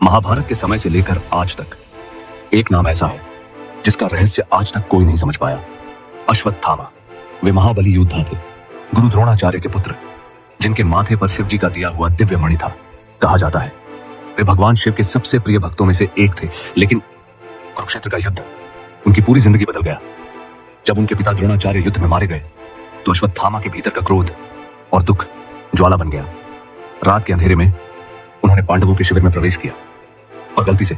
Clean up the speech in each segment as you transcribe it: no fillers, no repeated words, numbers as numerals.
महाभारत के समय से लेकर आज तक एक नाम ऐसा है जिसका रहस्य आज तक कोई नहीं समझ पाया। अश्वत्थामा। वे महाबली योद्धा थे, गुरु द्रोणाचार्य के पुत्र, जिनके माथे पर शिव जी का दिया हुआ दिव्य मणि था। कहा जाता है वे भगवान शिव के सबसे प्रिय भक्तों में से एक थे, लेकिन कुरुक्षेत्र का युद्ध उनकी पूरी जिंदगी बदल गया। जब उनके पिता द्रोणाचार्य युद्ध में मारे गए तो अश्वत्थामा के भीतर का क्रोध और दुख ज्वाला बन गया। रात के अंधेरे में उन्होंने पांडवों के शिविर में प्रवेश किया और गलती से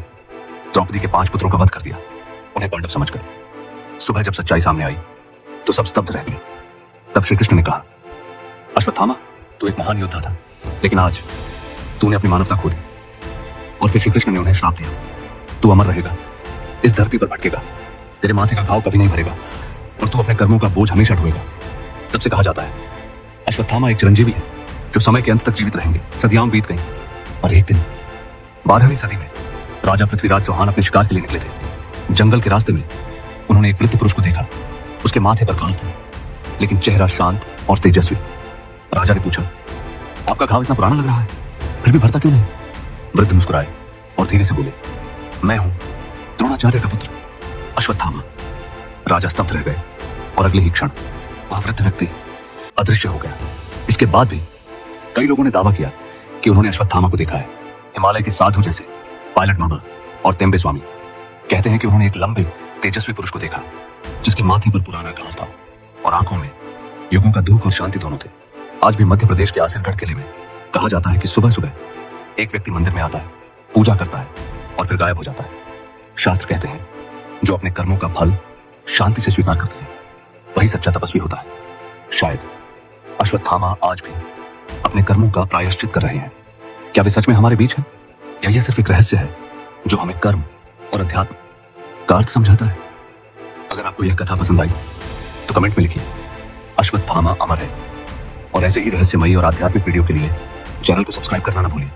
द्रौपदी के 5 पुत्रों का वध कर दिया, उन्हें पांडव समझकर। सुबह जब सच्चाई सामने आई तो सब स्तब्ध रह गए। तब श्री कृष्ण ने कहा, अश्वत्थामा, तू एक महान योद्धा था, लेकिन आज तूने अपनी मानवता खो दी। और फिर श्री कृष्ण ने उन्हें श्राप दिया, तू अमर रहेगा, इस धरती पर भटकेगा, तेरे माथे का घाव कभी नहीं भरेगा और तू अपने कर्मों का बोझ हमेशा ढोएगा। तब से कहा जाता है अश्वत्थामा एक चिरंजीवी है जो समय के अंत तक जीवित रहेंगे। सदियां बीत गईं और एक दिन 12वीं सदी में राजा पृथ्वीराज चौहान अपने शिकार के लिए निकले थे। जंगल के रास्ते में उन्होंने एक वृद्ध पुरुष को देखा। उसके माथे पर घाव था, लेकिन चेहरा शांत और तेजस्वी। राजा ने पूछा, आपका घाव इतना पुराना लग रहा है, फिर भी भरता क्यों नहीं? वृद्ध मुस्कुराए और धीरे से बोले, मैं हूं द्रोणाचार्य का पुत्र अश्वत्थामा। राजा स्तब्ध रह गए और अगले ही क्षण वह वृद्ध व्यक्ति अदृश्य हो गया। इसके बाद भी कई लोगों ने दावा किया कि उन्होंने अश्वत्थामा को देखा है। हिमालय के साधु जैसे पायलट बाबा और तेम्बे स्वामी कहते हैं कि उन्होंने एक लंबे तेजस्वी पुरुष को देखा जिसके माथे पर पुराना घाव था और आंखों में युगों का दुख और शांति दोनों थे। आज भी मध्य प्रदेश के आसिरगढ़ किले में कहा जाता है कि सुबह सुबह एक व्यक्ति मंदिर में आता है, पूजा करता है और फिर गायब हो जाता है। शास्त्र कहते हैं जो अपने कर्मों का फल शांति से स्वीकार करता है वही सच्चा तपस्वी होता है। शायद अश्वत्थामा आज भी अपने कर्मों का प्रायश्चित कर रहे हैं। क्या वे सच में हमारे बीच हैं या यह सिर्फ एक रहस्य है जो हमें कर्म और अध्यात्म का अर्थ समझाता है? अगर आपको यह कथा पसंद आई तो कमेंट में लिखिए, अश्वत्थामा अमर है। और ऐसे ही रहस्यमयी और आध्यात्मिक वीडियो के लिए चैनल को सब्सक्राइब करना ना भूलिए।